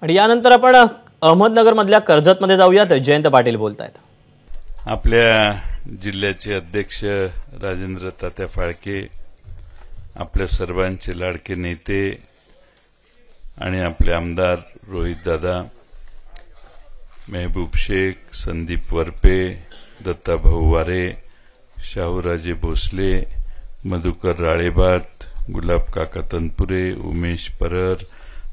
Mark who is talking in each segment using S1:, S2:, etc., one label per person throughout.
S1: आणि यानंतर आपण अहमदनगरमधल्या कर्जतमध्ये जाऊयात. जयंत पाटील बोलतायत.
S2: आपल्या जिल्ह्याचे अध्यक्ष राजेंद्र तात्या फाळके, आपल्या सर्वांचे लाडके नेते आणि आपले आमदार रोहित दादा, मेहबूब शेख, संदीप वरपे, दत्ताभाऊ वारे, शाहूराजे भोसले, मधुकर राळेबात, गुलाब काका तनपुरे, उमेश परर,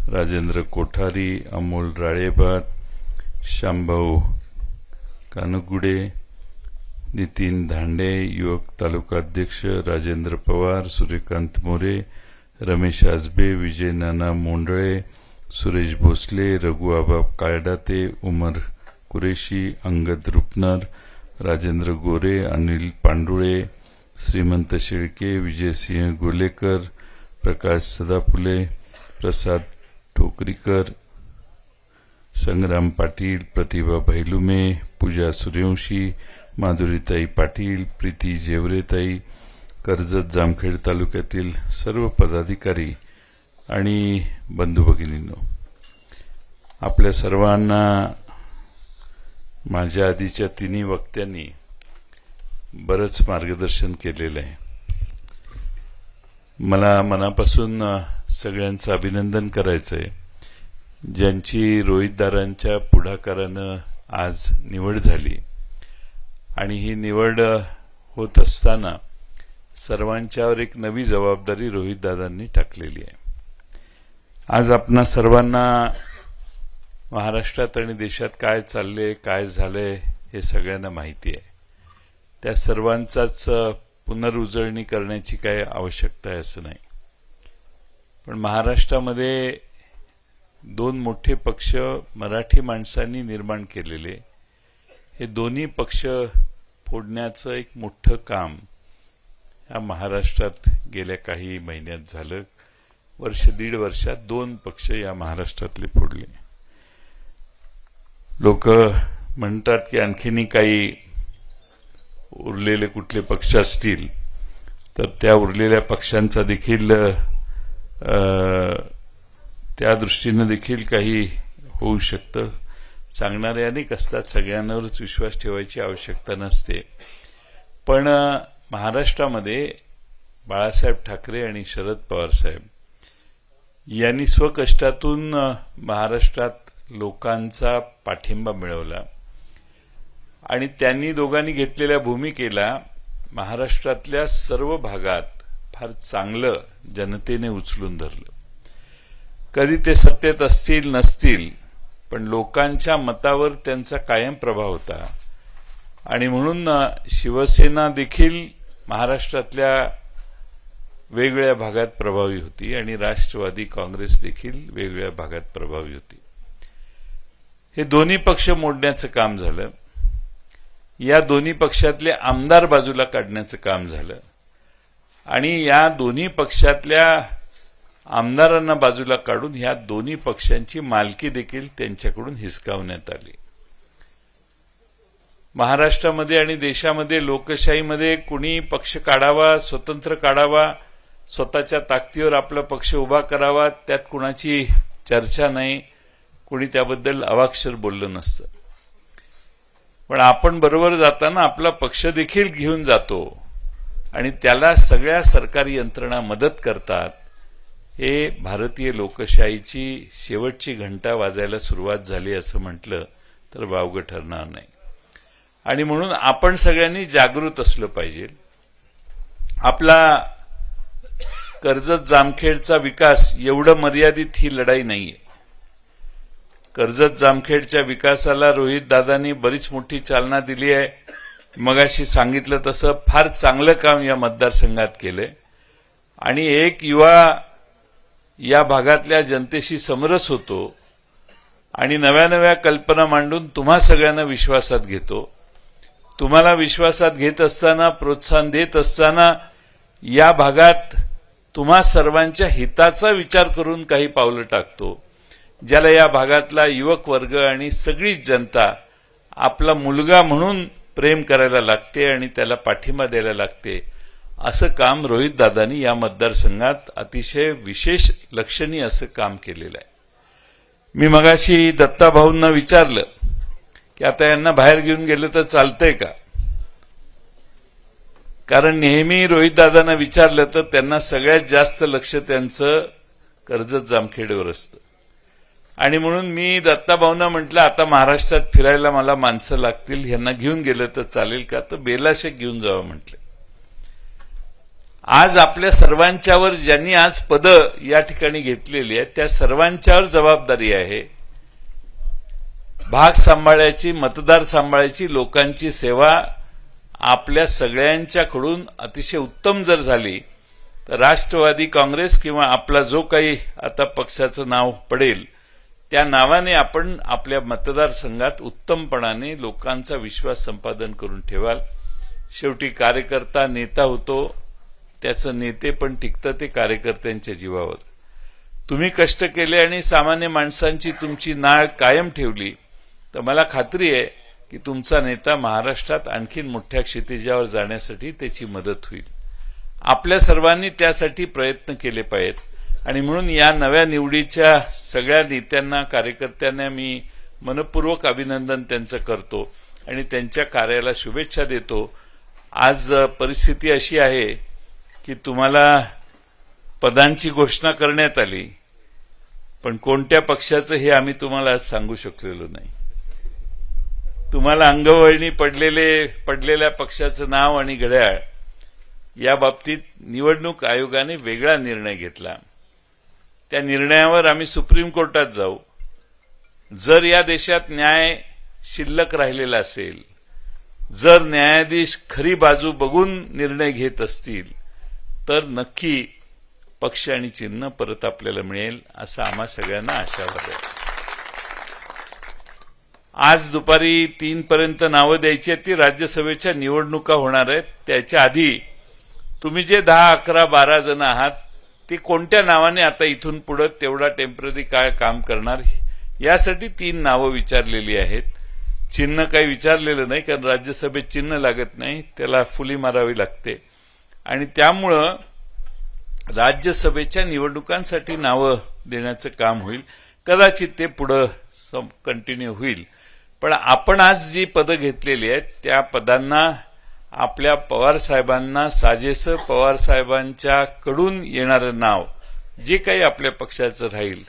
S2: राजेंद्र कोठारी, अमोल राळेबात, शांभाऊ कानुगुडे, नितीन धांडे, युवक तालुका अध्यक्ष राजेंद्र पवार, सूर्यकांत मोरे, रमेश आजबे, विजय नाना मोंडळे, सुरेश भोसले, रघुआबा काळडाते, उमर कुरेशी, अंगद रुपनर, राजेंद्र गोरे, अनिल पांडुळे, श्रीमंत शेळके, विजयसिंह गोलेकर, प्रकाश सदाफुले, प्रसाद ठोकरीकर, संग्राम पाटील, प्रतिभा भैलुमे, पूजा सूर्यवंशी, माधुरीताई पाटील, प्रीती जेवरेताई, कर्जत जामखेड तालुक्यातील सर्व पदाधिकारी आणि बंधू भगिनींनो, आपल्या सर्वांना माझ्या आधीच्या तिन्ही वक्त्यांनी बरंच मार्गदर्शन केलेलं आहे. मला मनापासून सगळ्यांचं अभिनंदन करायचं आहे, ज्यांची रोहितदारांच्या पुढाकारानं आज निवड झाली. आणि ही निवड होत असताना सर्वांच्यावर एक नवी जबाबदारी रोहितदादांनी टाकलेली आहे. आज आपणा सर्वांना महाराष्ट्रात आणि देशात काय चालले, काय झालंय हे सगळ्यांना माहिती आहे. त्या सर्वांचाच पुनरुजळणी करण्याची काय आवश्यकता आहे असं नाही. पण महाराष्ट्रामध्ये दोन मोठे पक्ष मराठी माणसांनी निर्माण केलेले, हे दोन्ही पक्ष फोडण्याचं एक मोठं काम या महाराष्ट्रात गेल्या काही महिन्यात झालं. वर्ष दीड वर्षात दोन पक्ष या महाराष्ट्रातले फोडले. लोक म्हणतात की आणखीनही काही उरलेले कुठले पक्ष असतील तर त्या उरलेल्या पक्षांचा देखील त्या दृष्टीने देखील काही होऊ शकतं. सांगणारे अनेक असतात, सगळ्यांवरच विश्वास ठेवायची आवश्यकता नसते. पण महाराष्ट्रामध्ये बाळासाहेब ठाकरे आणि शरद पवार साहेब यांनी स्वकष्टातून महाराष्ट्रात लोकांचा पाठिंबा मिळवला आणि त्यांनी दोघांनी घेतलेल्या भूमिकेला महाराष्ट्रातल्या सर्व भागात फार चांगलं जनतेने उचलून धरलं. कधी ते सत्तेत असतील नसतील, पण लोकांच्या मतावर त्यांचा कायम प्रभाव होता. आणि म्हणून शिवसेना देखील महाराष्ट्रातल्या वेगवेगळ्या भागात प्रभावी होती आणि राष्ट्रवादी काँग्रेस देखील वेगवेगळ्या भागात प्रभावी होती. हे दोन्ही पक्ष मोडण्याचं काम झालं. या दोन्ही पक्षातले आमदार बाजूला काढण्याचं काम झालं आणि या दोन्ही पक्षातल्या आमदारांना बाजूला काढून ह्या दोन्ही पक्षांची मालकी देखील त्यांच्याकडून हिसकावण्यात आली. महाराष्ट्रामध्ये आणि देशामध्ये लोकशाहीमध्ये कुणी पक्ष काढावा, स्वतंत्र काढावा, स्वतःच्या ताकदीवर आपला पक्ष उभा करावा, त्यात कुणाची चर्चा नाही, कुणी त्याबद्दल अवाक्षर बोललं नसतं. पण आपण बरोबर जाताना आपला पक्ष देखील घेऊन जातो आणि त्याला सगळ्या सरकारी यंत्रणा मदत करतात. हे भारतीय लोकशाहीची शेवटची घंटा वाजायला सुरुवात झाली असं म्हटलं तर वावगं ठरणार नाही. आणि म्हणून आपण सगळ्यांनी जागृत असलं पाहिजे. आपला कर्जत जामखेडचा विकास एवढं मर्यादित ही लढाई नाहीये. कर्जत जामखेडच्या विकासाला रोहित दादांनी बरीच मोठी चालना दिली आहे. मगाशी सांगितलं तसं फार चांगलं काम या मतदारसंघात केलंय आणि एक युवा या भागातल्या जनतेशी समरस होतो आणि नव्या नव्या कल्पना मांडून तुम्हा सगळ्यांना विश्वासात घेतो. तुम्हाला विश्वासात घेत असताना, प्रोत्साहन देत असताना या भागात तुम्हा सर्वांच्या हिताचा विचार करून काही पावलं टाकतो, ज्याला या भागातला युवक वर्ग आणि सगळीच जनता आपला मुलगा म्हणून प्रेम करायला लागते आणि त्याला पाठिंबा द्यायला लागते. असं काम रोहित दादांनी या मतदारसंघात अतिशय विशेष लक्षणीय असं काम केलेलं आहे. मी मगाशी दत्ताभाऊंना विचारलं की आता यांना बाहेर घेऊन गेलं तर चालतंय का, कारण नेहमी रोहितदादांना विचारलं तर त्यांना सगळ्यात जास्त लक्ष त्यांचं कर्जत जामखेडवर असतं. आणि म्हणून मी दत्ताभाऊंना म्हटलं आता महाराष्ट्रात फिरायला मला माणसं लागतील, ह्यांना घेऊन गेलं तर चालेल का, तर बेलाशेक घेऊन जावं म्हटलं. आज आपल्या सर्वांच्यावर ज्यांनी आज पदं या ठिकाणी घेतलेली आहेत त्या सर्वांच्यावर जबाबदारी आहे. भाग सांभाळायची, मतदार सांभाळायची, लोकांची सेवा आपल्या सगळ्यांच्याकडून अतिशय उत्तम जर झाली तर राष्ट्रवादी काँग्रेस किंवा आपला जो काही आता पक्षाचं नाव पडेल त्या नावाने आपण आपल्या मतदारसंघात उत्तमपणाने लोकांचा विश्वास संपादन करून ठेवाल. शेवटी कार्यकर्ता नेता होतो, त्याचं नेते पण टिकतं ते कार्यकर्त्यांच्या जीवावर. तुम्ही कष्ट केले आणि सामान्य माणसांची तुमची नाळ कायम ठेवली तर मला खात्री आहे की तुमचा नेता महाराष्ट्रात आणखीन मोठ्या क्षितिजावर जाण्यासाठी त्याची मदत होईल. आपल्या सर्वांनी त्यासाठी प्रयत्न केले पाहिजेत. आणि म्हणून या नव्या निवडीच्या सगळ्या नेत्यांना, कार्यकर्त्यांना मी मनपूर्वक अभिनंदन त्यांचं करतो आणि त्यांच्या कार्याला शुभेच्छा देतो. आज परिस्थिती अशी आहे की तुम्हाला पदांची घोषणा करण्यात आली, पण कोणत्या पक्षाचं हे आम्ही तुम्हाला आज सांगू शकलेलो नाही. तुम्हाला अंगवळणी पडलेल्या पक्षाचं नाव आणि घड्याळ या बाबतीत निवडणूक आयोगाने वेगळा निर्णय घेतला. त्या निर्णयावर आम्ही सुप्रीम कोर्टात जाऊ. जर या देशात न्याय शिल्लक राहिलेला असेल, जर न्यायाधीश खरी बाजू बघून निर्णय घेत असतील तर नक्की पक्ष आणि चिन्ह परत आपल्याला मिळेल असं आम्हा सगळ्यांना आशावाद आहे. आज दुपारी 3 पर्यंत नावं द्यायची आहेत. ती राज्यसभेच्या निवडणुका होणार आहेत. त्याच्या आधी तुम्ही जे 10, 11, 12 जण आहात ते कोणत्या नावाने आता इथून पुढे तेवढा टेम्पररी काय काम करणार यासाठी 3 नावं विचारलेली आहेत. चिन्ह काही विचारलेलं नाही, कारण राज्यसभेत चिन्ह लागत नाही, त्याला फुली मारावी लागते. आणि त्यामुळं राज्यसभेच्या निवडणुकांसाठी नावं देण्याचं काम होईल. कदाचित ते पुढे कंटिन्यू होईल. पण आपण आज जी पदं घेतलेली आहेत त्या पदांना आपल्या पवार साहेबांना साजेसं पवार साहेबांच्या कडून येणारं नाव जे काही आपल्या पक्षाचं राहील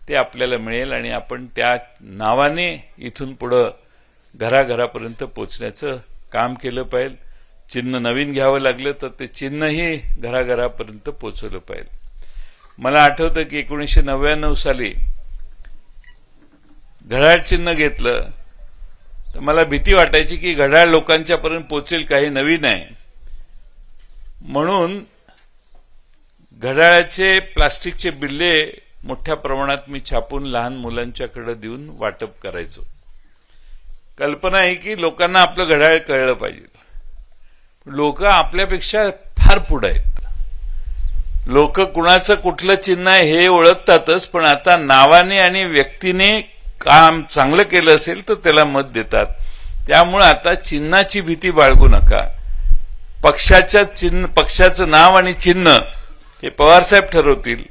S2: ते आपल्याला मिळेल आणि आपण त्या नावाने इथून पुढे घराघरापर्यंत पोहोचण्याचं काम केलं पाहिजे. चिन्ह नवीन घ्यावं लागलं तर ते चिन्हही घराघरापर्यंत पोहोचवलं पाहिजे. मला आठवतं की 1999 साली घड्याळ चिन्ह घेतलं तर मला भीती वाटायची की घड्याळ लोकांच्यापर्यंत पोहोचेल, काही नवीन आहे म्हणून घड्याळाचे प्लास्टिकचे बिल्ले मोठ्या प्रमाणात मी छापून लहान मुलांच्याकडे देऊन वाटप करायचो. कल्पना आहे की लोकांना आपलं घड्याळ कळलं पाहिजे. लोक आपल्यापेक्षा फार पुढे आहेत. लोक कुणाचं कुठलं चिन्ह आहे हे ओळखतातच, पण आता नावाने आणि व्यक्तीने काम चांगलं केलं असेल तर त्याला मत देतात. त्यामुळे आता चिन्हाची भीती बाळगू नका. पक्षाचं नाव आणि चिन्ह हे पवारसाहेब ठरवतील,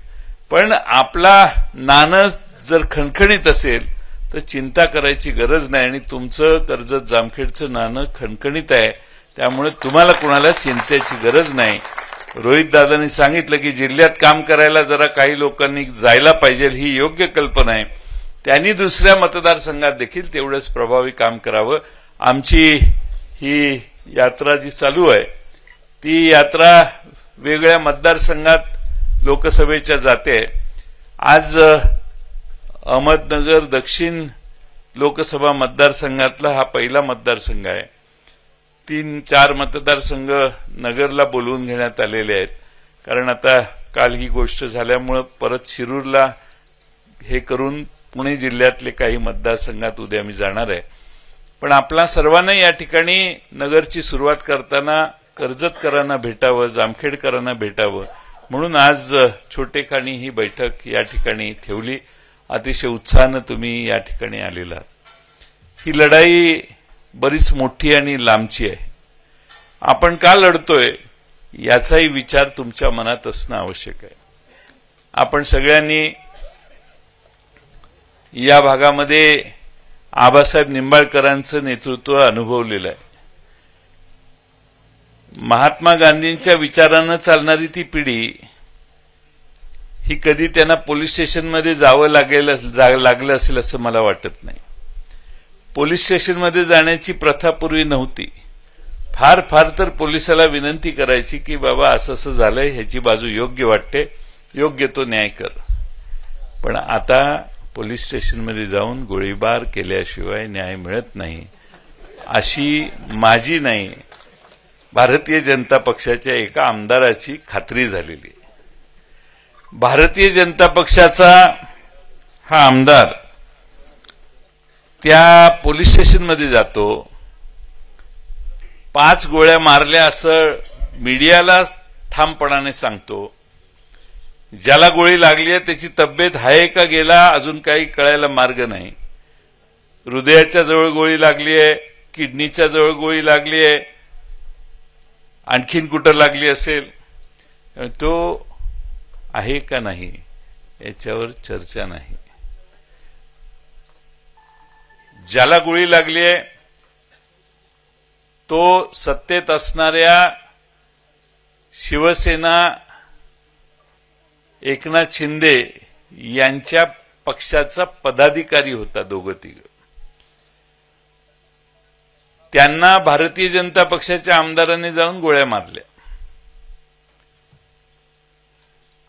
S2: पण आपला नाणं जर खणखणीत असेल तर चिंता करायची गरज नाही. आणि तुमचं कर्जत जामखेडचं नाणं खणखणीत आहे, त्यामुळे तुम्हाला कुणाला चिंतेची गरज नाही. रोहितदादांनी सांगितलं की जिल्ह्यात काम करायला जरा काही लोकांनी जायला पाहिजे, ही योग्य कल्पना आहे. त्यांनी दुसऱ्या मतदारसंघात देखील तेवढंच प्रभावी काम करावं. आमची ही यात्रा जी चालू आहे ती यात्रा वेगळ्या मतदारसंघात लोकसभेच्या जाते. आज अहमदनगर दक्षिण लोकसभा मतदारसंघातला हा पहिला मतदारसंघ आहे. 3-4 मतदारसंघ नगरला बोलवून घेण्यात आलेले आहेत, कारण आता काल ही गोष्ट झाल्यामुळे परत शिरूरला हे करून पुणे जिल्ह्यातले काही मतदारसंघात उद्या मी जाणार आहे. पण आपला सर्वांना या ठिकाणी नगरची सुरुवात करताना कर्जतकरांना भेटावं, जामखेडकरांना भेटावं म्हणून आज छोटेखानी ही बैठक या ठिकाणी ठेवली. अतिशय उत्साहानं तुम्ही या ठिकाणी आलेला. ही लढाई बरीच मोठी आणि लांबची आहे. आपण का लढतोय याचाही विचार तुमच्या मनात असणं आवश्यक आहे. आपण सगळ्यांनी या भागामध्ये आबासाहेब निंबाळकरांचं नेतृत्व अनुभवलेलं आहे. महात्मा गांधींच्या विचारानं चालणारी ती पिढी ही कधी त्यांना पोलीस स्टेशनमध्ये जावं लागलं असेल असं मला वाटत नाही. पोलीस स्टेशनमध्ये जाण्याची प्रथा पूर्वी नव्हती. फार फार तर पोलिसाला विनंती करायची की बाबा असं असं झालंय, ह्याची बाजू योग्य वाटते, योग्य तो न्याय कर. पण आता पोलीस स्टेशनमध्ये जाऊन गोळीबार केल्याशिवाय न्याय मिळत नाही अशी माझी नाही, भारतीय जनता पक्षाच्या एका आमदाराची खात्री झालेली. भारतीय जनता पक्षाचा हा आमदार त्या पोलीस स्टेशनमध्ये जातो, 5 गोळ्या मारल्या असं मीडियाला ठामपणाने सांगतो. ज्याला गोळी लागली आहे त्याची तब्येत आहे का गेला अजून काही कळायला मार्ग नाही. हृदयाच्या जवळ गोळी लागली आहे, किडनीच्या जवळ गोळी लागली आहे, आणखीन कुठं लागली असेल, तो आहे का नाही याच्यावर चर्चा नाही. ज्याला गोळी लागली आहे तो सत्तेत असणाऱ्या शिवसेना एकनाथ शिंदे यांच्या पक्षाचा पदाधिकारी होता. दोघं तिघ त्यांना भारतीय जनता पक्षाच्या आमदारांनी जाऊन गोळ्या मारल्या.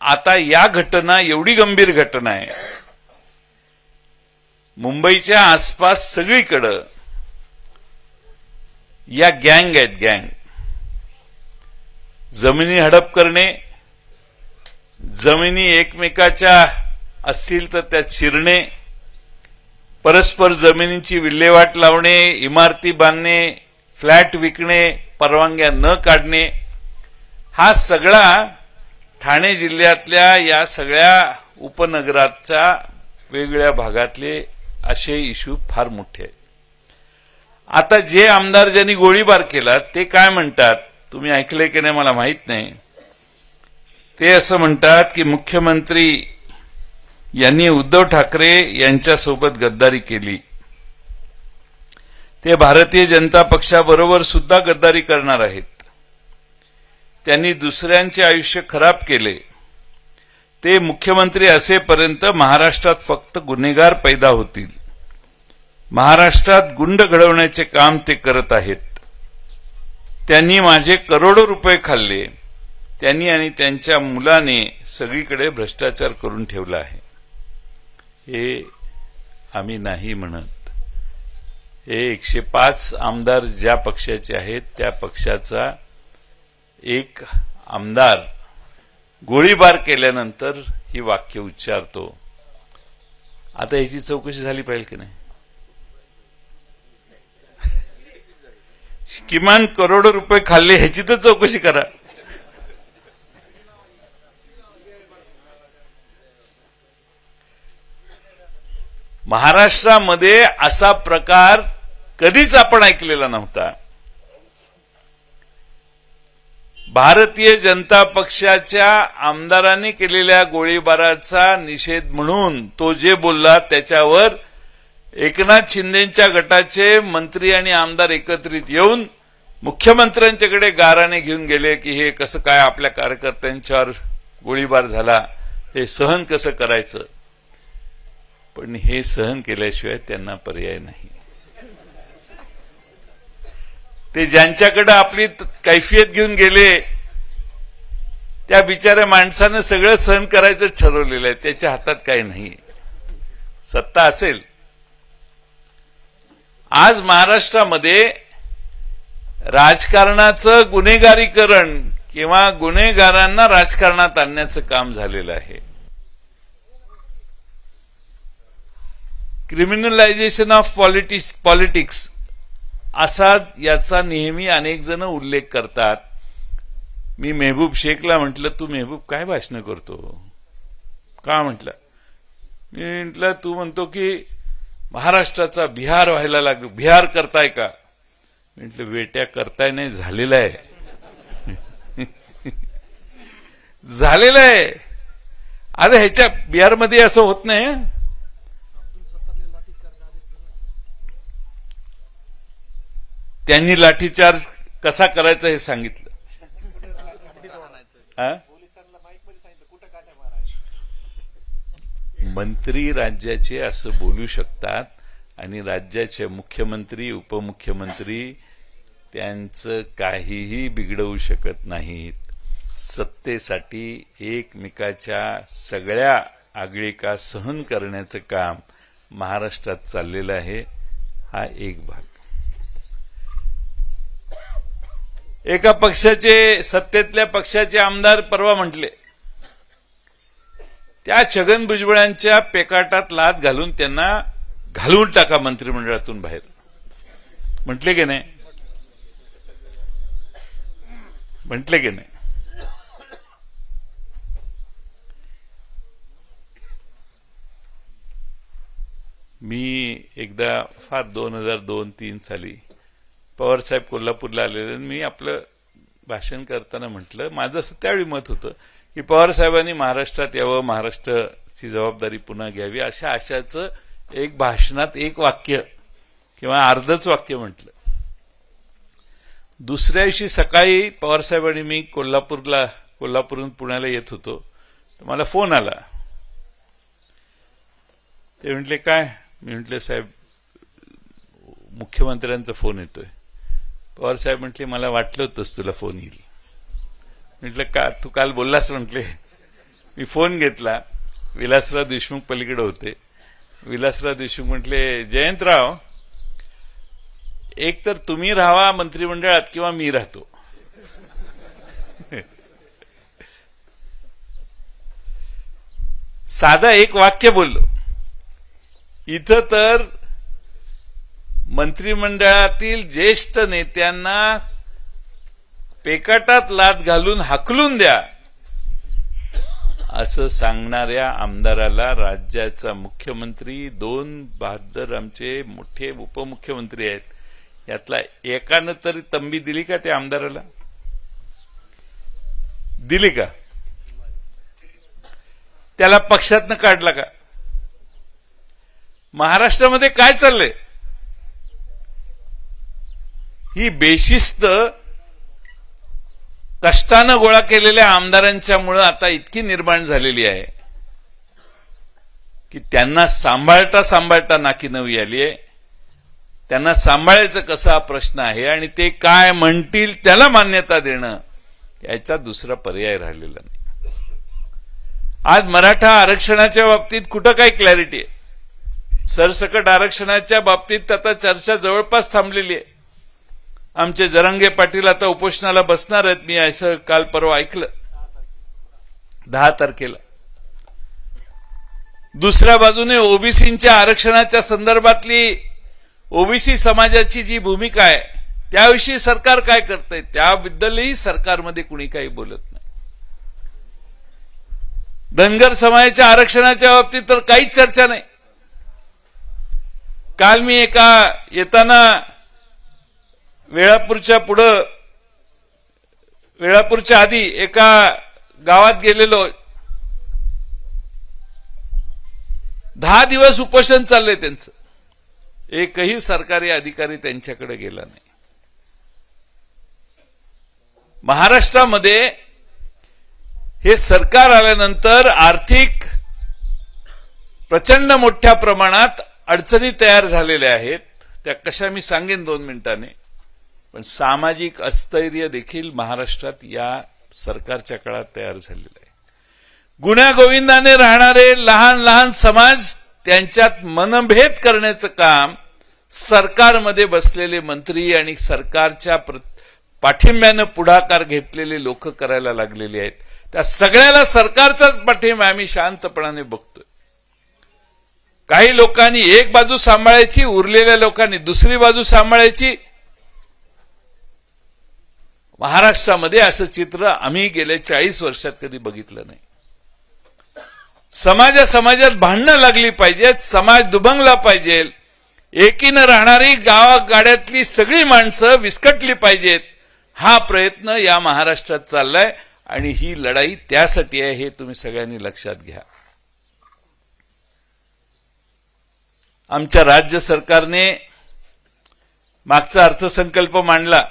S2: आता या घटना एवढी गंभीर घटना आहे. मुंबईच्या आसपास सगळीकडं या गँग आहेत. गँग जमिनी हडप करणे, जमिनी एकमेकाच्या असतील तर त्यात शिरणे, परस्पर जमिनीची विल्हेवाट लावणे, इमारती बांधणे, फ्लॅट विकणे, परवानग्या न काढणे, हा सगळा ठाणे जिल्ह्यातल्या या सगळ्या उपनगराच्या वेगवेगळ्या भागातले असे इश्यू फार मोठे आहेत. आता जे आमदार ज्यांनी गोळीबार केला ते काय म्हणतात, तुम्ही ऐकले की नाही मला माहित नाही. ते असं म्हणतात की मुख्यमंत्री यांनी उद्धव ठाकरे यांच्यासोबत गद्दारी केली, ते भारतीय जनता पक्षाबरोबर सुद्धा गद्दारी करणार आहेत, त्यांनी दुसऱ्यांचे आयुष्य खराब केले, ते मुख्यमंत्री असेपर्यंत महाराष्ट्रात फक्त गुन्हेगार पैदा होतील, महाराष्ट्रात गुंड घडवण्याचे काम ते करत आहेत, त्यांनी माझे करोडो रुपये खाल्ले, त्यांनी आणि त्यांच्या मुलाने सगळीकडे भ्रष्टाचार करून ठेवला आहे. हे आम्ही नाही म्हणत. हे 105 आमदार ज्या पक्षाचे आहेत त्या पक्षाचा एक आमदार गोळीबार केल्यानंतर ही वाक्य उच्चारतो. आता याची चौकशी झाली पाहिजे की नाही? किमान करोडो रुपये खाल्ले ह्याची तर चौकशी करा. महाराष्ट्रामध्ये असा प्रकार कधीच आपण ऐकलेला नव्हता. भारतीय जनता पक्षाच्या आमदारांनी केलेल्या गोळीबाराचा निषेध म्हणून तो जे बोलला त्याच्यावर एकनाथ शिंदेच्या गटाचे मंत्री आणि आमदार एकत्रित येऊन मुख्यमंत्र्यांच्याकडे गाराने घेऊन गेले की हे कसं काय आपल्या कार्यकर्त्यांच्यावर गोळीबार झाला, हे सहन कसं करायचं. पण हे सहन केल्याशिवाय त्यांना पर्याय नाही. ते ज्यांच्याकडे आपली कैफियत घेऊन गेले त्या बिचाऱ्या माणसानं सगळं सहन करायचं ठरवलेलं आहे. त्याच्या हातात काही नाही. सत्ता असेल. आज महाराष्ट्रामध्ये राजकारणाचं गुन्हेगारीकरण किंवा गुन्हेगारांना राजकारणात आणण्याचं काम झालेलं आहे. क्रिमिनलायझेशन ऑफ पॉलिटिक्स असा याचा नेहमी अनेक जण उल्लेख करतात. मी मेहबूब शेखला म्हटलं, तू मेहबूब काय भाषण करतो का म्हटलं. मी म्हटलं तू म्हणतो की महाराष्ट्राचा बिहार व्हायला लागलो, बिहार करताय का. म्हटलं बेट्या करताय नाही, झालेला आहे. झालेलं आहे. आता ह्याच्या बिहारमध्ये असं होत नाही. त्यांनी लाठीचार्ज कसा करायचा हे सांगितलं. मंत्री राज्याचे असं बोलू शकतात आणि राज्याचे मुख्यमंत्री उपमुख्यमंत्री त्यांचं काहीही बिघडवू शकत नाहीत. सत्तेसाठी एकमेकाच्या सगळ्या आगळिका सहन करण्याचं काम महाराष्ट्रात चाललेलं आहे. हा एक भाग. एका पक्षाचे सत्तेतल्या पक्षाचे आमदार परवा म्हटले त्या छगन भुजबळांच्या पेकाटात लाथ घालून त्यांना घालवून टाका मंत्रिमंडळातून बाहेर. म्हटले की नाही? म्हटले की नाही? मी एकदा फार 2002-03 साली पवारसाहेब कोल्हापूरला आलेले. मी आपलं भाषण करताना म्हटलं माझं असं त्यावेळी मत होतं की पवारसाहेबांनी महाराष्ट्रात यावं, महाराष्ट्राची जबाबदारी पुन्हा घ्यावी, अशा आशाचं एक भाषणात एक वाक्य किंवा अर्धच वाक्य म्हटलं. दुसऱ्या दिवशी सकाळी पवारसाहेबांनी मी कोल्हापूरहून पुण्याला येत होतो तर मला फोन आला. ते म्हटले काय? मी म्हटले साहेब मुख्यमंत्र्यांचा फोन येतोय. पवारसाहेब म्हटले मला वाटलं होतंच तुला फोन येईल. म्हटलं का? तू काल बोललास म्हटले. मी फोन घेतला. विलासराव देशमुख पलीकडे होते. विलासराव देशमुख म्हटले जयंतराव एक तर तुम्ही राहावा मंत्रिमंडळात किंवा मी राहतो. साधा एक वाक्य बोललो. इथं तर मंत्रिमंडळातील ज्येष्ठ नेत्यांना पेकाटात लाथ घालून हाकलून द्या असं सांगणाऱ्या आमदाराला राज्याचा मुख्यमंत्री, 2 बहादर आमचे मोठे उपमुख्यमंत्री आहेत, यातला एकानं तरी तंबी दिली का त्या आमदाराला? दिली का? त्याला पक्षातनं काढला का? महाराष्ट्रामध्ये काय चाललंय? ही बेशिस्त कष्टानं गोळा केलेल्या आमदारांच्या मुळे आता इतकी निर्माण झालेली आहे की त्यांना सांभाळता नाकी नवी आली आहे. त्यांना सांभाळायचं कसं हा प्रश्न आहे आणि ते काय म्हणतील त्याला मान्यता देणं याचा दुसरा पर्याय राहिलेला नाही. आज मराठा आरक्षणाच्या बाबतीत कुठं काय क्लॅरिटी आहे? सरसकट आरक्षणाच्या बाबतीत आता चर्चा जवळपास थांबलेली आहे. आमचे जरांगे पाटील आता उपोषणाला बसणार आहेत. मी असं काल परवा ऐकलं 10 तारखेला. दुसऱ्या बाजूने ओबीसींच्या आरक्षणाच्या संदर्भातली ओबीसी समाजाची जी भूमिका आहे त्याविषयी सरकार काय करतंय त्याबद्दलही सरकारमध्ये कुणी काही बोलत नाही. धनगर समाजाच्या आरक्षणाच्या बाबतीत तर काहीच चर्चा नाही. काल मी येताना वेळापूरच्या आधी एका गावात गेलेलो. 10 दिवस उपोषण चाललंय त्यांचं. एकही सरकारी अधिकारी त्यांच्याकडे गेला नाही. महाराष्ट्रामध्ये हे सरकार आल्यानंतर आर्थिक प्रचंड मोठ्या प्रमाणात अडचणी तयार झालेल्या आहेत. त्या कशा मी सांगेन 2 मिनिटांनी. पण सामाजिक अस्थैर्य देखील महाराष्ट्रात या सरकारच्या काळात तयार झालेलं आहे. गुण्यागोविंदाने राहणारे लहान लहान समाज त्यांच्यात मनभेद करण्याचं काम सरकारमध्ये बसलेले मंत्री आणि सरकारच्या पाठिंब्यानं पुढाकार घेतलेले लोक करायला लागलेले आहेत. त्या सगळ्याला सरकारचाच पाठिंबा आम्ही शांतपणाने बघतोय. काही लोकांनी एक बाजू सांभाळायची, उरलेल्या लोकांनी दुसरी बाजू सांभाळायची. महाराष्ट्रामध्ये असं चित्र आम्ही गेल्या 40 वर्षात कधी बघितलं नाही. समाजात भांडणं लागली पाहिजेत, समाज दुभंगला पाहिजे, एकीनं राहणारी गावागाड्यातली सगळी माणसं विस्कटली पाहिजेत. हा प्रयत्न या महाराष्ट्रात चाललाय आणि ही लढाई त्यासाठी आहे हे तुम्ही सगळ्यांनी लक्षात घ्या. आमच्या राज्य सरकारने मागचा अर्थसंकल्प मांडला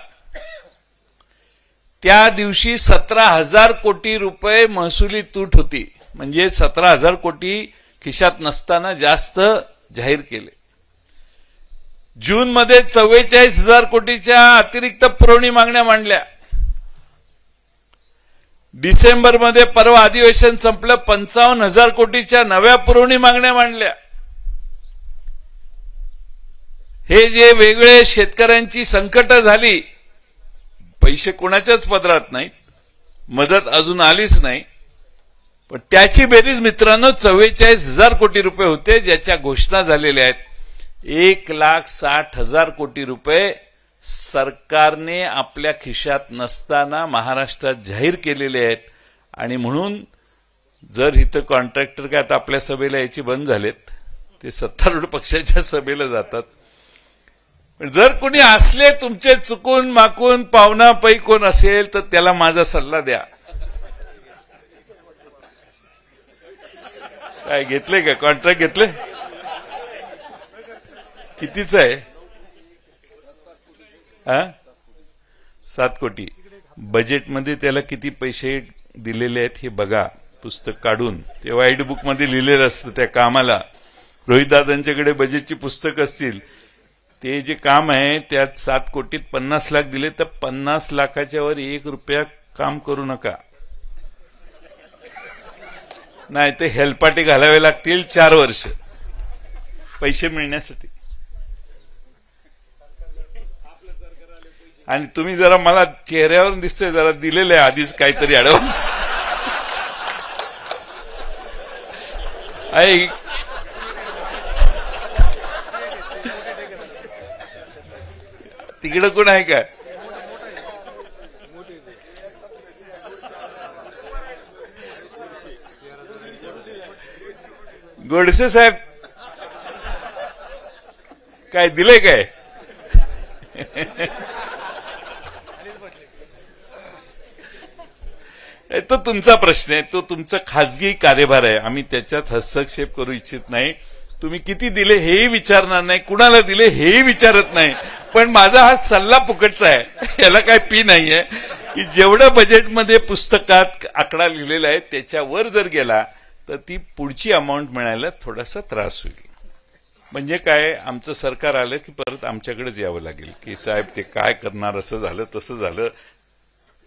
S2: त्या दिवशी 17,000 कोटी रुपये महसुली तूट होती. म्हणजे 17,000 कोटी खिशात नसताना जास्त जाहीर केले. जून मध्ये 44,000 कोटीच्या अतिरिक्त पुरवणी मागण्या मांडल्या. डिसेंबर मध्ये परवा अधिवेशन संपलं 55,000 कोटीच्या नव्या पुरवणी मागण्या मांडल्या. हे जे वेगळे शेतकऱ्यांची संकट झाली, पैसे कोणाच्याच पदरात नाहीत, मदत अजून आलीच नाही, पण त्याची बेरीज मित्रांनो 44,000 कोटी रुपये होते, ज्याच्या घोषणा झालेल्या आहेत. 1,60,000 कोटी रुपये सरकारने आपल्या खिशात नसताना महाराष्ट्रात जाहीर केलेले आहेत. आणि म्हणून जर इथं कॉन्ट्रॅक्टर काय आता आपल्या सभेला याची बंद झालेत, ते सत्तारूढ पक्षाच्या सभेला जातात. जर कोणी असले तुमचे चुकून माकून पाहुणा पै कोण असेल तर त्याला माझा सल्ला द्या. काय घेतले का कॉन्ट्रॅक्ट घेतले? कितीच आहे? 7 कोटी. बजेटमध्ये त्याला किती पैसे दिलेले आहेत हे बघा, पुस्तक काढून. ते व्हाईट बुक मध्ये लिहिलेलं असतं त्या कामाला. रोहितदादांच्याकडे बजेटची पुस्तक असतील. ते जे काम आहे त्यात 7 कोटीत 50 लाख दिले, तर 50 लाखाच्या वर 1 रुपया काम करू नका. नाही ते हेलपाटे घालावे लागतील 4 वर्ष पैसे मिळण्यासाठी. आणि तुम्ही जरा मला चेहऱ्यावर दिसतंय जरा दिलेले आधीच काहीतरी ऍडव्हान्स. तिकडं कोण आहे का? गोडसे साहेब काय दिले काय? तो तुमचा प्रश्न आहे, तो तुमचा खाजगी कार्यभार आहे. आम्ही त्याच्यात हस्तक्षेप करू इच्छित नाही. तुम्ही किती दिले हेही विचारणार नाही, कुणाला दिले हेही विचारत नाही. पण माझा हा सल्ला फुकटचा आहे, याला काय फी नाहीये. की जेवढं बजेटमध्ये पुस्तकात आकडा लिहिलेला आहे त्याच्यावर जर गेला तर ती पुढची अमाऊंट मिळायला थोडासा त्रास होईल. म्हणजे काय, आमचं सरकार आलं की परत आमच्याकडेच यावं लागेल की साहेब ते काय करणार, असं झालं तसं झालं.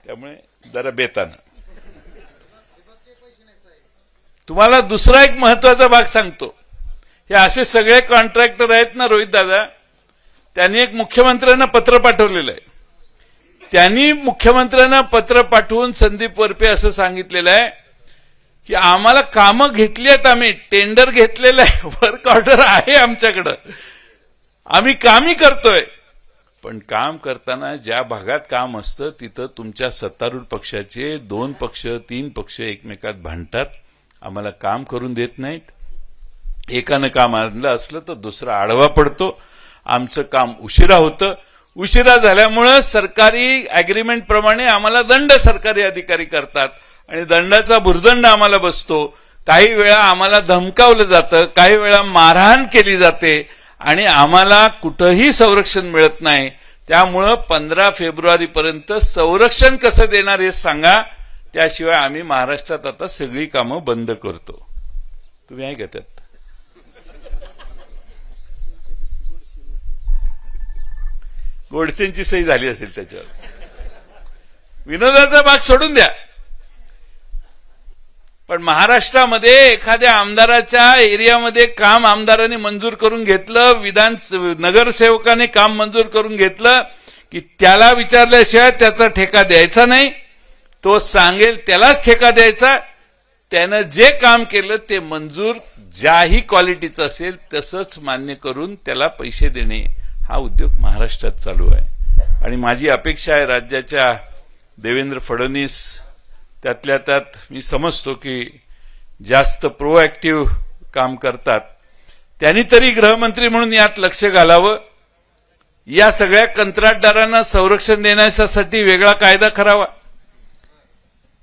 S2: त्यामुळे जरा बेतानं. तुम्हाला दुसरा एक महत्वाचा भाग सांगतो. हे असे सगळे कॉन्ट्रॅक्टर आहेत ना रोहित दादा, त्यांनी एक मुख्यमंत्र्यांना पत्र पाठवलेलं आहे. त्यांनी मुख्यमंत्र्यांना पत्र पाठवून संदीप वरपे असं सांगितलेलं आहे की आम्हाला कामं घेतली आहेत, आम्ही टेंडर घेतलेलं आहे, वर्क ऑर्डर आहे आमच्याकडं, आम्ही कामही करतोय. पण काम करताना ज्या भागात काम असतं तिथं तुमच्या सत्तारूढ पक्षाचे 2 पक्ष 3 पक्ष एकमेकात भांडतात, आम्हाला काम करून देत नाहीत. एकानं काम आणलं असलं तर दुसरा आडवा पडतो. आमचं काम उशिरा होतं. उशिरा झाल्यामुळं सरकारी अग्रीमेंट प्रमाणे आम्हाला दंड सरकारी अधिकारी करतात आणि दंडाचा भुर्दंड आम्हाला बसतो. काही वेळा आम्हाला धमकावलं जातं, काही वेळा मारहाण केली जाते आणि आम्हाला कुठंही संरक्षण मिळत नाही. त्यामुळं 15 फेब्रुवारीपर्यंत संरक्षण कसं देणार हे सांगा, त्याशिवाय आम्ही महाराष्ट्रात आता सगळी कामं बंद करतो. तुम्ही आहे का त्यात? गोडसेंची सही झाली असेल त्याच्यावर. विनोदाचा भाग सोडून द्या. पण महाराष्ट्रामध्ये एखाद्या आमदाराच्या एरियामध्ये काम आमदाराने मंजूर करून घेतलं, नगरसेवकाने काम मंजूर करून घेतलं की त्याला विचारल्याशिवाय त्याचा ठेका द्यायचा नाही. तो सांगेल त्यालाच ठेका द्यायचा. त्यानं जे काम केलं ते मंजूर ज्याही क्वालिटीचं असेल तसंच मान्य करून त्याला पैसे देणे, हा उद्योग महाराष्ट्रात चालू आहे. आणि माझी अपेक्षा आहे राज्याच्या देवेंद्र फडणवीस त्यातल्या त्यात मी समजतो की जास्त प्रोएक्टिव्ह काम करतात, त्यांनी तरी गृहमंत्री म्हणून यात लक्ष घालावं. या सगळ्या कंत्राटदारांना संरक्षण देण्यासाठी वेगळा कायदा करावा.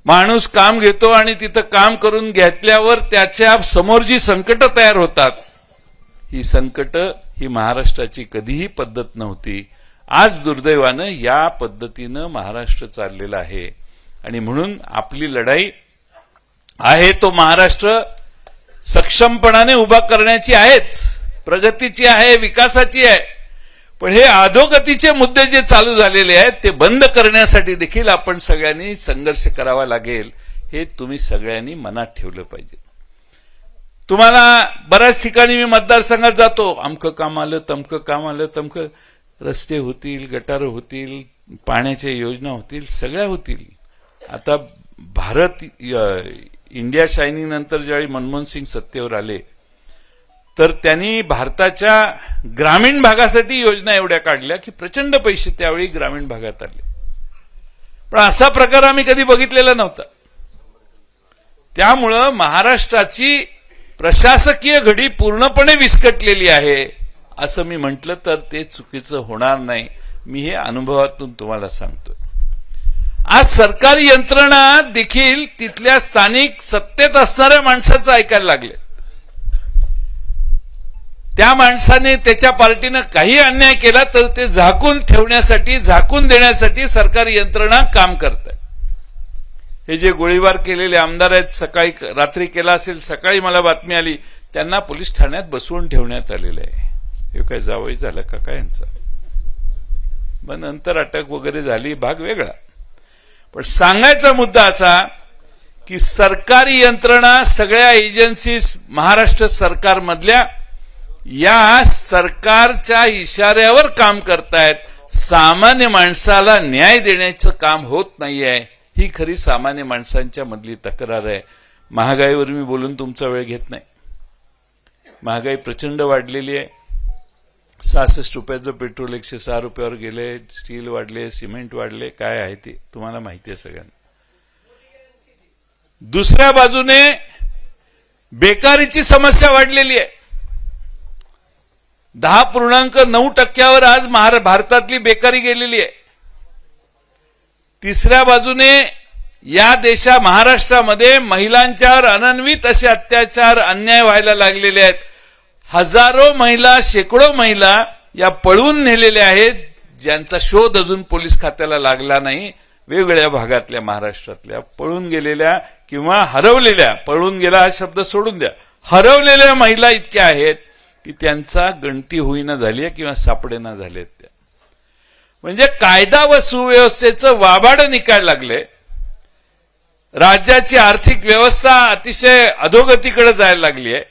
S2: माणूस काम घेतो आणि तिथं काम करून घेतल्यावर त्याच्या समोर जी संकट तयार होतात, ही संकट ही महाराष्ट्राची कधीही पद्धत नव्हती. आज दुर्दैवानं या पद्धतीनं महाराष्ट्र चाललेला आहे आणि म्हणून आपली लढाई आहे तो महाराष्ट्र सक्षमपणाने उभा करण्याची आहेच, प्रगतीची आहे, विकासाची आहे. पण हे अधोगतीचे मुद्दे जे चालू झालेले आहेत ते बंद करण्यासाठी देखील आपण सगळ्यांनी संघर्ष करावा लागेल, हे तुम्ही सगळ्यांनी मनात ठेवलं पाहिजे. तुम्हाला बऱ्याच ठिकाणी मी मतदारसंघात जातो, अमकं काम आलं, तमकं काम आलं, तमकं रस्ते होतील, गटार होतील, पाण्याच्या योजना होतील, सगळ्या होतील. आता भारत इंडिया शायनिंग नंतर ज्यावेळी मनमोहन सिंग सत्तेवर आले तर त्यांनी भारताच्या ग्रामीण भागासाठी योजना एवढ्या काढल्या की प्रचंड पैसे त्यावेळी ग्रामीण भागात आले. पण असा प्रकार आम्ही कधी बघितलेला नव्हता. त्यामुळं महाराष्ट्राची प्रशासकीय घडी पूर्णपणे विस्कटलेली आहे असं मी म्हटलं तर ते चुकीचं होणार नाही. मी हे अनुभवातून तुम्हाला सांगतोय. आज सरकारी यंत्रणा देखील तिथल्या स्थानिक सत्तेत असणाऱ्या माणसाचं ऐकायला लागले. त्या माणसाने त्याच्या पार्टीनं काही अन्याय केला तर ते झाकून ठेवण्यासाठी, झाकून देण्यासाठी सरकारी यंत्रणा काम करतात. हे जे गोळीबार केलेले आमदार आहेत, सकाळी रात्री केला असेल, सकाळी मला बातमी आली त्यांना पोलीस ठाण्यात बसवून ठेवण्यात आलेलं आहे. हे काय जावई झालं का काय यांचं? मग नंतर अटक वगैरे झाली, भाग वेगळा. पण सांगायचा मुद्दा असा की सरकारी यंत्रणा, सगळ्या एजन्सीज महाराष्ट्र सरकारमधल्या या सरकारच्या इशाऱ्यावर काम करतायत. सामान्य माणसाला न्याय देण्याचं काम होत नाहीये. ही खरी सामान्य माणसांच्या मधली तक्रार आहे. महागाईवर मी बोलून तुमचा वेळ घेत नाही. महागाई प्रचंड वाढलेली आहे. 66 रुपयाचं पेट्रोल 106 रुपयावर गेले, स्टील वाढले, सिमेंट वाढले, काय आहे ते तुम्हाला माहिती आहे सगळ्यांना. दुसऱ्या बाजूने बेकारीची समस्या वाढलेली आहे. 10.9% आज भारतातली बेकारी गेलेली आहे. तिसऱ्या बाजूने या महाराष्ट्रामध्ये महिलांच्यावर अनन्वित असे अत्याचार, अन्याय व्हायला लागलेले आहेत. हजारो महिला, शेकडो महिला या पळून नेलेल्या आहेत, ज्यांचा शोध अजून पोलीस खात्याला लागला नाही. वेगवेगळ्या भागातल्या महाराष्ट्रातल्या पळून गेलेल्या किंवा हरवलेल्या, पळून गेला हा शब्द सोडून द्या, हरवलेल्या महिला इतक्या आहेत की त्यांचा गणती होईना झाली आहे किंवा सापडेना झालेत. त्या म्हणजे कायदा व सुव्यवस्थेचं वाबाड निकाल लागले. राज्याची आर्थिक व्यवस्था अतिशय अधोगतीकडे जायला लागली आहे.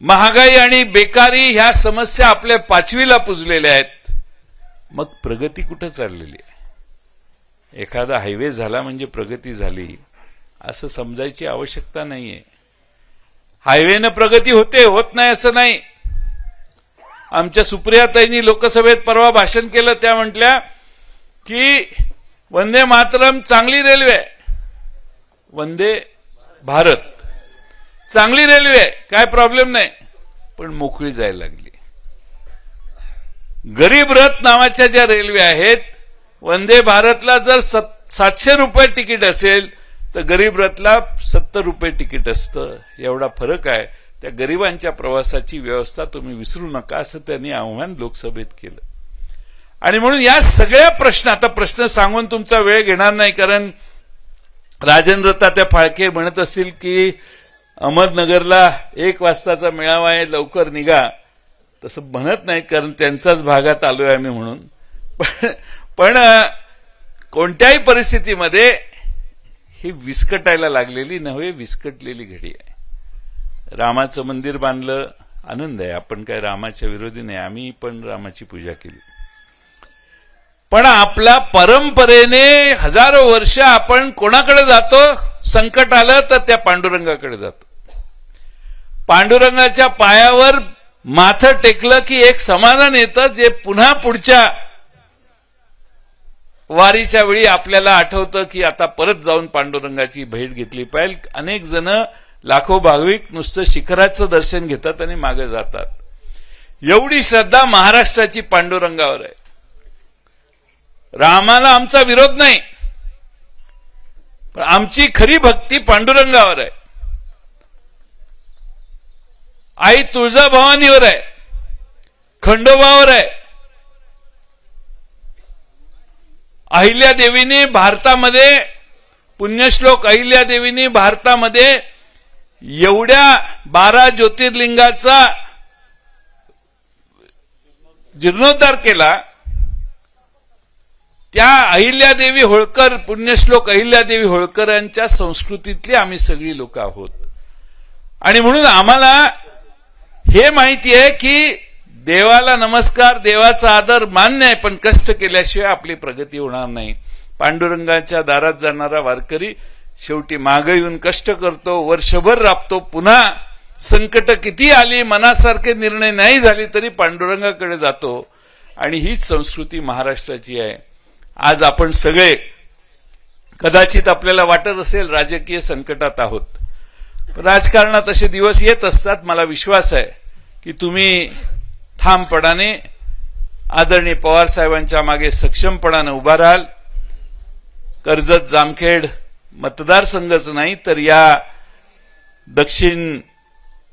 S2: महागाई आणि बेकारी ह्या समस्या आपल्या 5वीला पुजलेल्या आहेत. मग प्रगती कुठे चाललेली आहे? एखादा हायवे झाला म्हणजे प्रगती झाली असं समजायची आवश्यकता नाहीये. हायवेनं प्रगती होते, होत नाही असं नाही. आमच्या सुप्रियाताईंनी लोकसभेत परवा भाषण केलं. त्या म्हटल्या की वंदे मातरम चांगली रेल्वे आहे, वंदे भारत चांगली रेल्वे आहे, काय प्रॉब्लेम नाही, पण मोकळी जायला लागली. गरीब रथ नावाच्या ज्या रेल्वे आहेत, वंदे भारतला जर 700 रुपये तिकीट असेल तर गरीब रथला 70 रुपये तिकीट असतं. एवढा फरक आहे. त्या गरिबांच्या प्रवासाची व्यवस्था तुम्ही विसरू नका असं त्यांनी आव्हान लोकसभेत केलं. आणि म्हणून या सगळ्या आता प्रश्न सांगून तुमचा वेळ घेणार नाही, कारण राजेंद्र तात्या फाळके म्हणत असतील की अहमदनगरला 1 वाजताचा मेळावा आहे, लवकर निघा. तसं म्हणत नाहीत, कारण त्यांचाच भागात आलोय आम्ही म्हणून. पण कोणत्याही परिस्थितीमध्ये ही विस्कटायला लागलेली नव्हे, विस्कटलेली घडी आहे. रामाचं मंदिर बांधलं, आनंद आहे, आपण काय रामाच्या विरोधी नाही, आम्ही पण रामाची पूजा केली. पण आपल्या परंपरेने हजारो वर्ष आपण कोणाकडे जातो? संकट आलं तर त्या पांडुरंगाकडे जातो. पांडुरंगाच्या पायावर माथं टेकलं की एक समाधान येतं, जे पुन्हा पुढच्या वारीच्या वेळी आपल्याला आठवतं की आता परत जाऊन पांडुरंगाची भेट घेतली पाहिजे. अनेक जण, लाखो भाविक नुसतं शिखराचं दर्शन घेतात आणि मागे जातात. एवढी श्रद्धा महाराष्ट्राची पांडुरंगावर आहे. रामाला आमचा विरोध नाही, पण आमची खरी भक्ती पांडुरंगावर आहे. आई तुळजाभवानीवर आहे, खंडोबावर आहे, अहिल्यादेवीने भारतामध्ये, पुण्यश्लोक अहिल्यादेवीने भारतामध्ये एवढ्या 12 ज्योतिर्लिंगाचा जीर्णोद्धार केला. त्या अहिल्यादेवी होळकर, पुण्यश्लोक अहिल्यादेवी होळकरांच्या संस्कृतीतली आम्ही सगळी लोक आहोत. आणि म्हणून आम्हाला हे माहिती आहे की देवाला नमस्कार, देवाचा आदर मान्य आहे, पण कष्ट केल्याशिवाय आपली प्रगती होणार नाही. पांडुरंगाच्या दारात जाणारा वारकरी शेवटी मागे येऊन कष्ट करतो, वर्षभर राबतो, पुन्हा संकट किती आली, मनासारखे निर्णय नाही झाले तरी पांडुरंगाकडे जातो. आणि हीच संस्कृती महाराष्ट्राची आहे. आज आपण सगळे कदाचित आपल्याला वाटत असेल राजकीय संकटात आहोत. राजकारणात असे दिवस येत असतात. मला विश्वास आहे की तुम्ही ठामपणाने आदरणीय पवार साहेबांच्या मागे सक्षमपणाने उभा राहाल. कर्जत जामखेड मतदारसंघच नाही तर या दक्षिण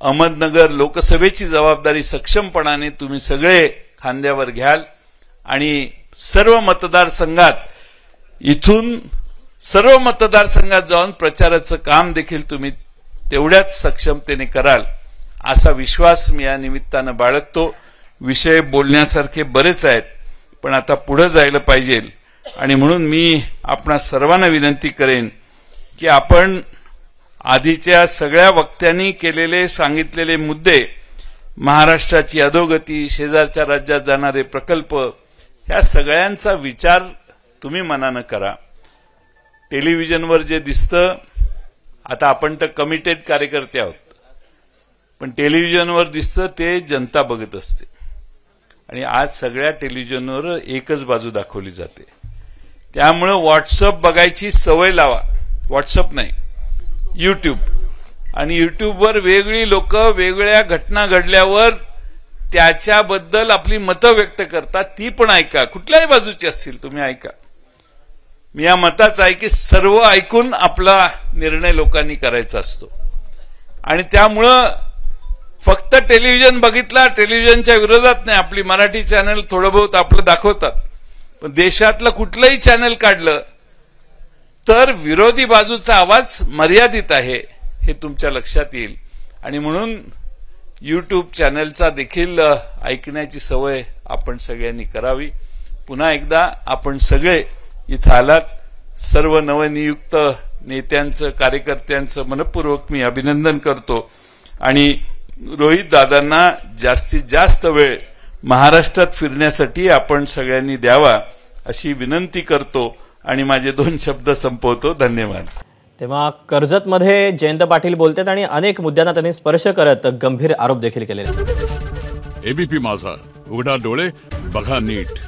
S2: अहमदनगर लोकसभेची जबाबदारी सक्षमपणाने तुम्ही सगळे खांद्यावर घ्याल आणि सर्व मतदारसंघात, इथून सर्व मतदारसंघात जाऊन प्रचाराचं काम देखील तुम्ही तेवढ्याच सक्षमतेने कराल असा विश्वास मी या निमित्तानं बाळगतो. विषय बोलण्यासारखे बरेच आहेत, पण आता पुढे जायला पाहिजे. आणि म्हणून मी आपणा सर्वांना विनंती करेन की आपण आधीच्या सगळ्या वक्त्यांनी केलेले, सांगितलेले मुद्दे, महाराष्ट्राची अधोगती, शेजारच्या राज्यात जाणारे प्रकल्प, ह्या सगळ्यांचा विचार तुम्ही मनानं करा. टेलिव्हिजनवर जे दिसतं, आता आपण तर कमिटेड कार्यकर्ते आहोत, पण टेलिव्हिजनवर दिसतं ते जनता बघत असते. आणि आज सगळ्या टेलिव्हिजनवर एकच बाजू दाखवली जाते. त्यामुळे व्हॉट्सअप बघायची सवय लावा. व्हॉट्सअप नाही, यूट्यूब. आणि यूट्यूबवर वेगळी लोक वेगळ्या घटना घडल्यावर त्याच्याबद्दल आपली मतं व्यक्त करतात. ती पण ऐका, कुठल्याही बाजूची असतील तुम्ही ऐका. मी या मताचा आहे की सर्व ऐकून आपला निर्णय लोकांनी करायचा असतो. आणि त्यामुळं फक्त टेलिव्हिजन बघितला, टेलिव्हिजनच्या विरोधात नाही, आपली मराठी चॅनल थोडं बहुत आपलं दाखवतात, पण देशातलं कुठलंही चॅनल काढलं तर विरोधी बाजूचा आवाज मर्यादित आहे हे तुमच्या लक्षात येईल. आणि म्हणून यूट्यूब चॅनलचा देखील ऐकण्याची सवय आपण सगळ्यांनी करावी. पुन्हा एकदा आपण सगळे इथं आलात, सर्व नवनियुक्त नेत्यांचं, कार्यकर्त्यांचं मनपूर्वक मी अभिनंदन करतो. आणि रोहित दादांना जास्तीत जास्त वेळ महाराष्ट्रात फिरण्यासाठी आपण सगळ्यांनी द्यावा अशी विनंती करतो आणि माझे 2 शब्द संपवतो. धन्यवाद.
S1: तेव्हा कर्जतमध्ये जयंत पाटील बोलतात आणि अनेक मुद्द्यांना त्यांनी स्पर्श करत गंभीर आरोप देखील केले.
S3: एबीपी माझा, उघडा डोळे बघा नीट.